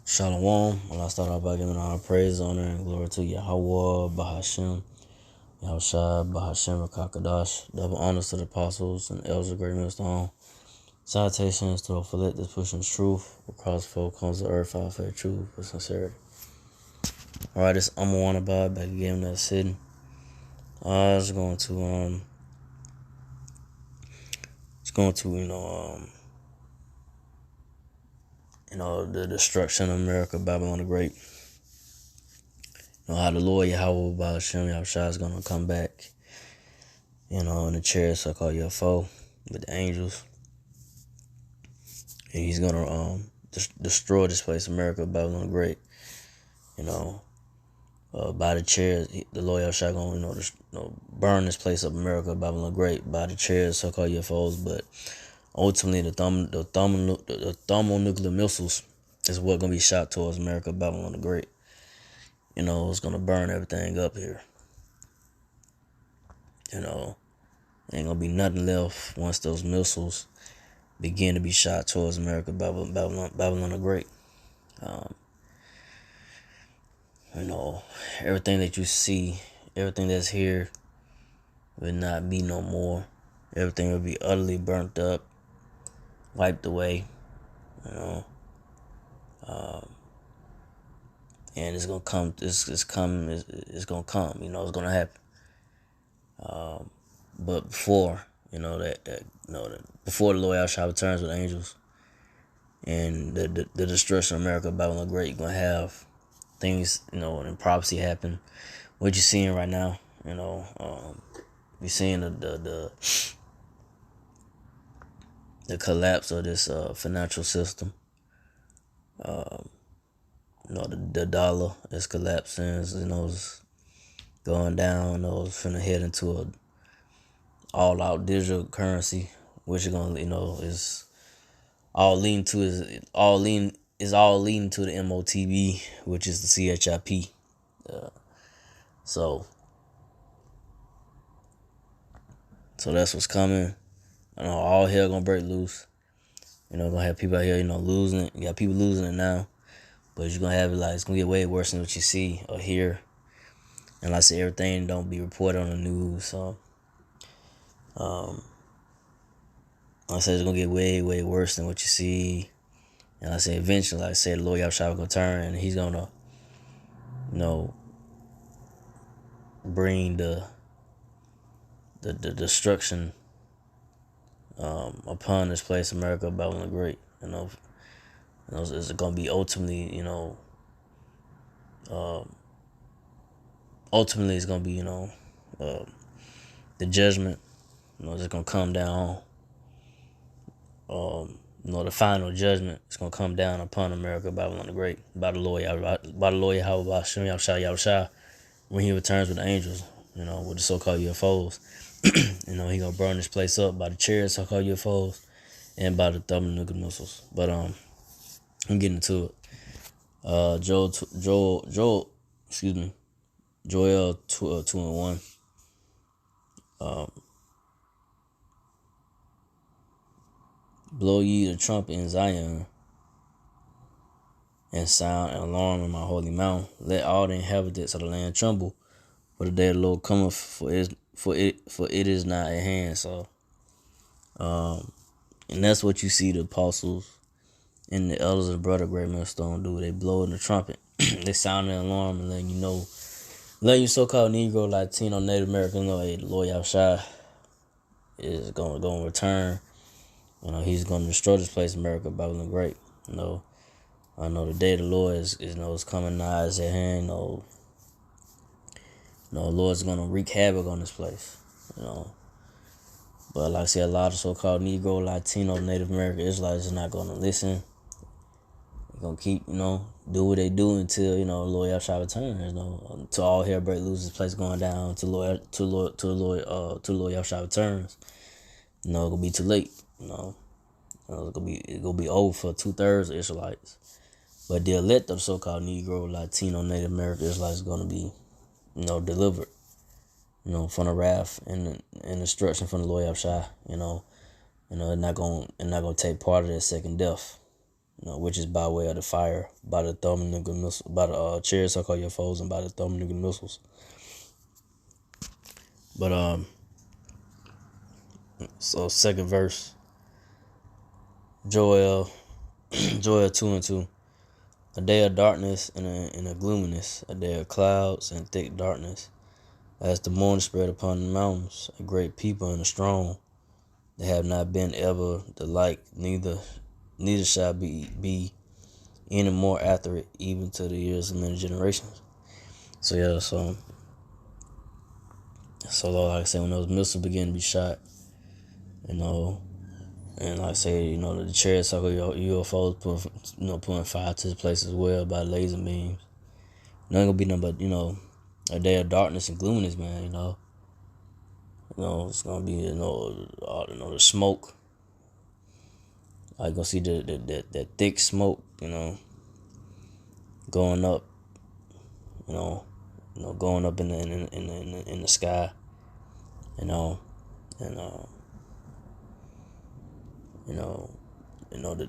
Shalom. Well, I start off by giving all praise, honor, and glory to Yahweh, Bahashem, Yahushua, Bahashem, Rakakadash. Double honors to the apostles and elders of Great Millstone. Salutations to the Philet that's pushing truth across four corners of the earth, all for truth with sincerity. Alright, it's Wanabad back again in that sitting. I was going to the destruction of America, Babylon the Great. How the Lord Yahweh Bahashem Yahushua is gonna come back, in the chariot so-called UFO with the angels. And he's gonna destroy this place, America, Babylon the Great. By the chairs, the Lord Yahushua gonna burn this place up, America, Babylon the Great, by the chairs, so-called UFOs. But ultimately, the thermonuclear missiles is what gonna be shot towards America, Babylon the Great. It's gonna burn everything up here. Ain't gonna be nothing left once those missiles begin to be shot towards America, Babylon the Great. Everything that you see, everything that's here will not be no more. Everything will be utterly burnt up, wiped away, and it's gonna come. It's coming. It's gonna come. It's gonna happen. But before before the Lord Yahshua returns with angels and the destruction of America, Babylon the Great, you're gonna have things, in prophecy happen. What you're seeing right now, you're seeing the collapse of this financial system. The dollar is collapsing. It's going down. It's finna head into a all-out digital currency, which is gonna, is all leading to the MOTB, which is the CHIP. So that's what's coming. All hell gonna break loose. Gonna have people out here, losing it. You got people losing it now, but you're gonna have it it's gonna get way worse than what you see or hear. And like I said, everything don't be reported on the news. So, like I said, it's gonna get way, way worse than what you see. And like I said, eventually, like I said, the Lord Yahshua gonna turn, and he's gonna, bring the destruction upon this place, America, Babylon the Great. It's gonna be ultimately, it's gonna be, the judgment. It's gonna come down. The final judgment is gonna come down upon America, Babylon the Great, by the Lord Yahweh, Hashem Yahushua, when he returns with the angels, with the so-called UFOs. He gonna burn this place up by the chairs, so-called UFOs, and by the thermonuclear missiles. But I'm getting into it. Joel 2:1. Blow ye the trumpet in Zion, and sound an alarm in my holy mount. Let all the inhabitants of the land tremble, for the day of the Lord cometh, for it is not at hand. So, and that's what you see the apostles and the elders of the brother Great Millstone do. They blow in the trumpet. They sound an alarm and letting you so-called Negro, Latino, Native American know, hey, the Lord Yahushua is going to return. He's going to destroy this place, America, Babylon the Great. I know the day of the Lord is coming nigh, is at hand. The Lord's going to wreak havoc on this place. But like I said, a lot of so-called Negro, Latino, Native American Israelites are not going to listen. They're going to keep, do what they do until, the Lord Yahshua returns. Until all hell break loose, this place going down, to Lord Yahshua returns. It's gonna be too late. It's gonna be over for 2/3 of Israelites. But the elect of so-called Negro, Latino, Native American Israelites is gonna be, delivered, from the wrath and destruction from the Lord Yahshua. They're not gonna take part of that second death. which is by way of the fire, by the thermonuclear missile, by the chariots shall call your foes, and by the thermonuclear missiles. But so second verse, Joel, Joel 2:2. A day of darkness and a gloominess, a day of clouds and thick darkness. As the morning spread upon the mountains, a great people and a strong. They have not been ever the like, neither shall be any more after it, even to the years of many generations. So yeah, so like I said, when those missiles begin to be shot, and like I say, the chariots of UFOs putting fire to the place as well by laser beams. Not gonna be nothing but a day of darkness and gloominess, man. It's gonna be the smoke. I gonna see that thick smoke, going up, going up in the sky, and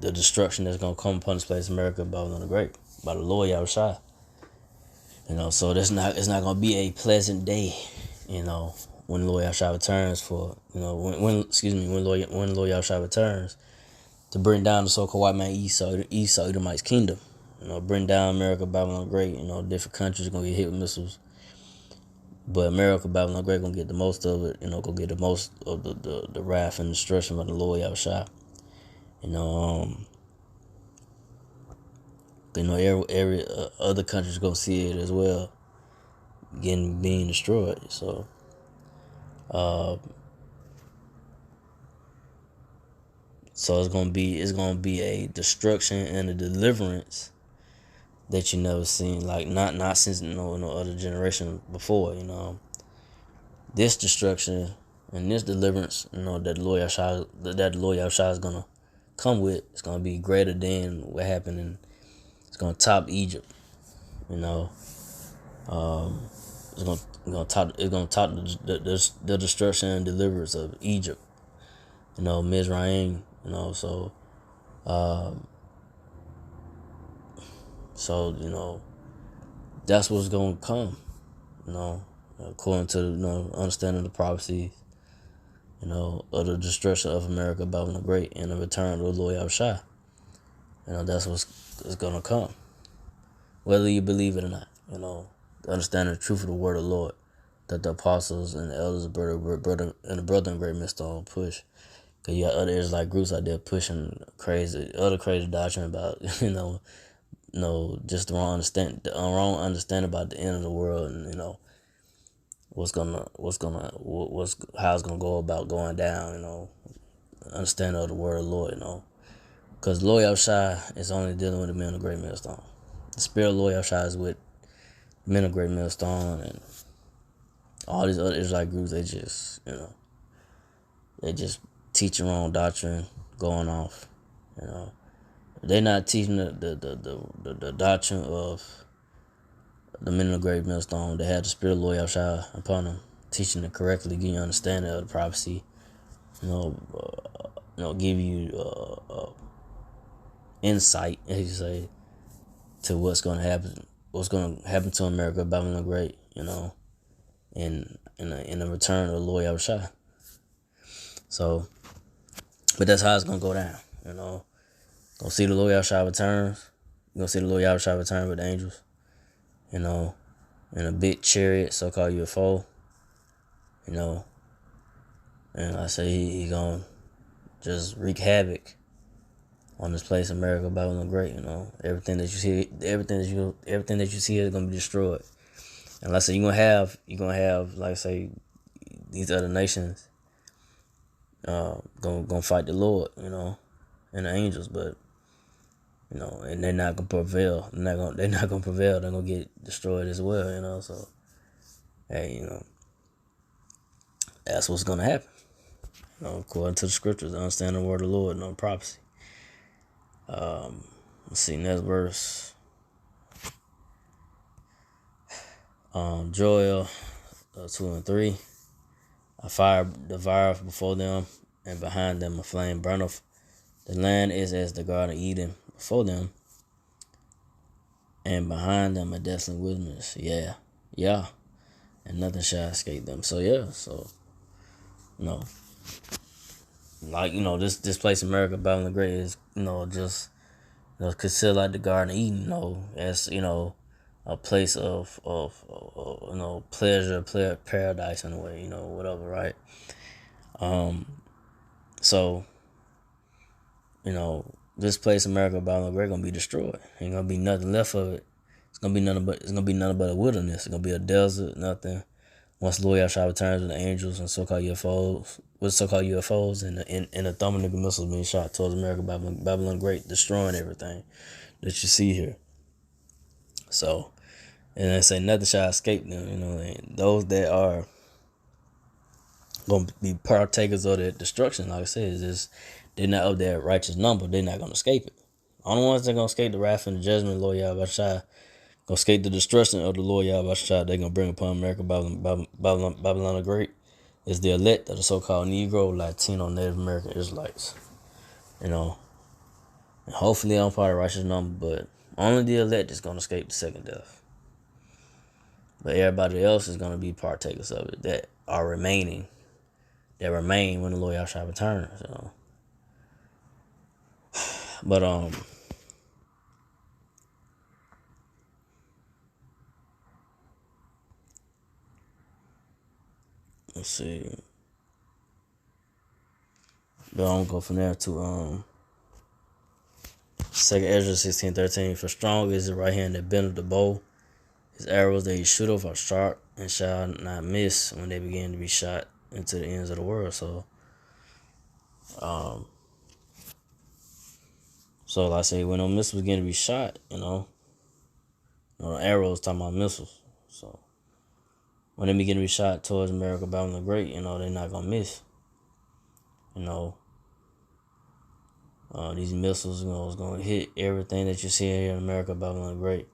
the destruction that's gonna come upon this place, America, Babylon the Great, by the Lord Yahushua. So it's not gonna be a pleasant day, when Lord Yahushua returns when Lord Yahushua returns to bring down the so-called white man Esau Edomite's kingdom. Bring down America, Babylon the Great. Different countries are gonna get hit with missiles, but America, Babylon the Great, gonna get the most of it. Gonna get the most of the wrath and destruction of the Lord Yahushua. Every other countries gonna see it as well, being destroyed. So, it's gonna be a destruction and a deliverance that you never seen, like not since no other generation before. This destruction and this deliverance, that the Lord Yahushua is gonna come with, it's gonna be greater than what happened, and it's gonna top Egypt. It's gonna top the destruction and deliverance of Egypt. Mizraim. So that's what's gonna come. According to understanding the prophecies, of the destruction of America, Babylon the Great, and the return of the Lord Yahushua. That's what's gonna come, whether you believe it or not. Understanding the truth of the word of the Lord that the apostles and the elders, brother and great millstone push. Cause you got other Israelite groups out there pushing other crazy doctrine about just the wrong understanding about the end of the world, and how it's gonna go about going down. Understanding of the word of the Lord. Because Lord Yahushua is only dealing with the men of great millstone. The spirit of Lord Yahushua is with men of great millstone, and all these other Israelite groups. They just teaching wrong doctrine, going off. They're not teaching the doctrine of the men of great millstone. They have the spirit of Lord Yahushua upon them, teaching it correctly, giving you understanding of the prophecy. Give you insight, as you say, to what's going to happen to America, Babylon the Great, in the return of the Lord Yahushua. So, but that's how it's going to go down, Gonna see the Lord Yahushua returns. You're gonna see the Lord Yahushua return with the angels, in a big chariot, so-called UFO, and I say he gonna just wreak havoc on this place, America, Babylon the Great. Everything that you see is gonna be destroyed. And like I said, you're gonna have, like I say, these other nations, gonna fight the Lord, and the angels, but and they're not gonna prevail. They're not gonna prevail. They're gonna get destroyed as well. So, hey, that's what's gonna happen. According to the scriptures, understand the word of the Lord, prophecy. Let's see, next verse. Joel 2:3. A fire devoureth before them, and behind them a flame burneth. The land is as the Garden of Eden for them, and behind them a desolate wilderness. Yeah, and nothing shall escape them. So yeah, so you know, like this place, America, Babylon the Great is just considered like the Garden of Eden, as a place of pleasure, paradise in a way, whatever, right? So this place, America, Babylon the Great, gonna be destroyed. Ain't gonna be nothing left of it. It's gonna be nothing but a wilderness. It's gonna be a desert, nothing. Once the Lord Yahshua returns with the angels and so-called UFOs, and the thermonuclear missiles being shot towards America, Babylon Great, destroying everything that you see here. So, and they say nothing shall escape them. And those that are gonna be partakers of that destruction, like I said, is just they're not of that righteous number. They're not gonna escape it. Only ones that gonna escape the wrath and the judgment of the Lord Yahweh gonna escape the destruction of the Lord Yahweh they're gonna bring upon America, Babylon the Great, is the elect of the so-called Negro, Latino, Native American Israelites. And hopefully I'm part of the righteous number, but only the elect is gonna escape the second death. But everybody else is gonna be partakers of it that remain when the Lord Yahshua returns. But let's see. But I'm gonna go from there to 2 Ezra 16:13. For strong is the right hand that bendeth the bow. His arrows that he shooteth are sharp and shall not miss when they begin to be shot into the ends of the world. So like I say, when those missiles begin to be shot, the arrows talking about missiles. So when they begin to be shot towards America, Babylon the Great, they're not gonna miss. These missiles, is gonna hit everything that you see here in America, Babylon the Great.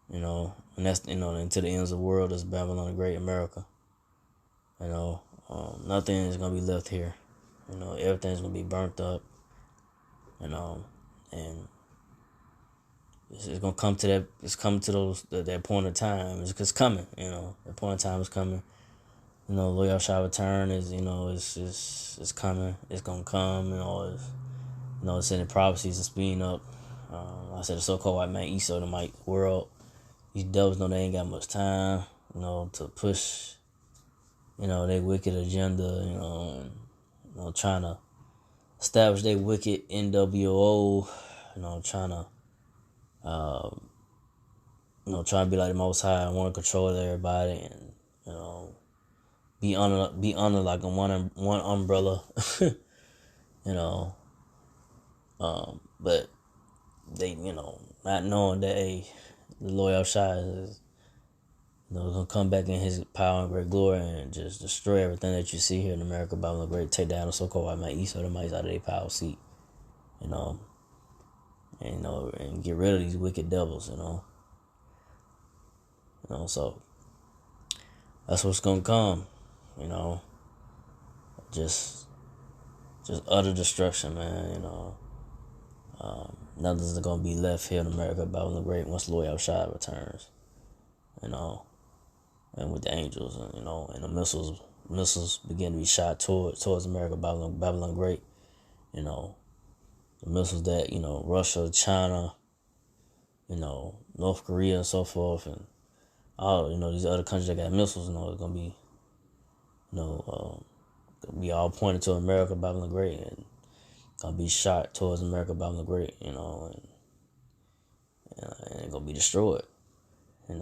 And that's into the ends of the world is Babylon the Great, America. Nothing is gonna be left here. Everything's gonna be burnt up. And it's gonna come to that. It's coming to that point of time. It's coming. That point of time is coming. Lord Yahshua return is it's coming. It's gonna come. It's in the prophecies and speeding up. I said the so-called white man, Esau, the Mike world. These devils know they ain't got much time. To push. Their wicked agenda. Trying to establish their wicked NWO. Trying to trying to be like the Most High and want to control everybody, and be under like a one umbrella, but they not knowing that the Lord Yahshua is gonna come back in His power and great glory and just destroy everything that you see here in America, Babylon the Great, take down the so-called white man Esau the mice out of their power seat, and get rid of these wicked devils, so that's what's gonna come, just utter destruction, man. Nothing's gonna be left here in America, Babylon the Great, once Lord Yahshua returns, and with the angels, and the missiles begin to be shot towards America, Babylon the Great, the missiles that Russia, China, North Korea, and so forth, and all these other countries that got missiles, it's gonna be be all pointed to America, Babylon the Great, and gonna be shot towards America, Babylon the Great, and it's gonna be destroyed, and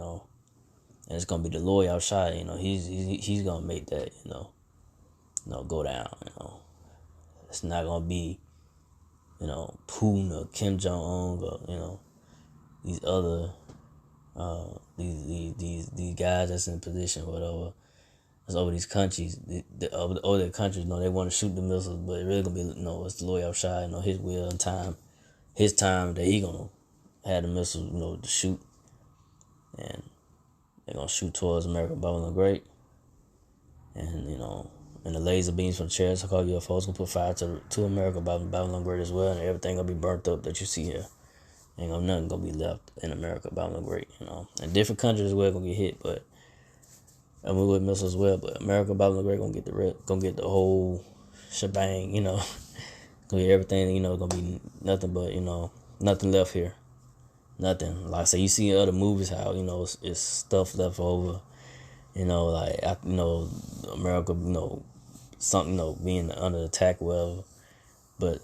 it's gonna be the Lord Yahshua, he's gonna make that, go down, It's not gonna be, Putin or Kim Jong Un or these other these guys that's in position, whatever. It's over these countries, over their countries, they want to shoot the missiles, but it really gonna be, it's the Lord Yahshua, His will and time, His time that He gonna have the missiles, to shoot, and they're gonna shoot towards America, Babylon the Great, and And the laser beams from the chariots called UFOs gonna put fire to America, Babylon Great as well, and everything gonna be burnt up that you see here. Ain't gonna nothing gonna be left in America, Babylon Great, And different countries as well gonna get hit, but and we with missiles as well. But America, Babylon Great gonna get the whole shebang, Gonna get everything, gonna be nothing but, nothing left here. Nothing. Like I say, you see in other movies how, it's stuff left over. America, something, being under attack, whatever. But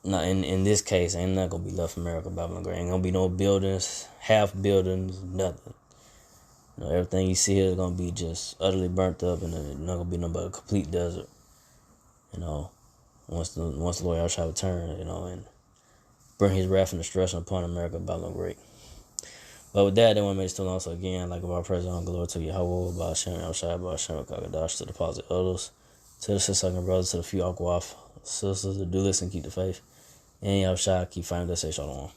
not in this case, ain't not gonna be left America, Babylon Great. Ain't gonna be no buildings, half buildings, nothing. Everything you see here is gonna be just utterly burnt up, and it's not gonna be nothing but a complete desert. Once the Lord Yahshua return, and bring His wrath and destruction upon America, Babylon Great. But with that, I want to make it still also again, like our president, glory to Yahweh, by Hashem, Yahshua, by Hashem, Kagadash, to the positive elders, to the sister brothers, to the few Akwaf sisters that do listen, keep the faith, and Yahshua keep finding us, say shalom.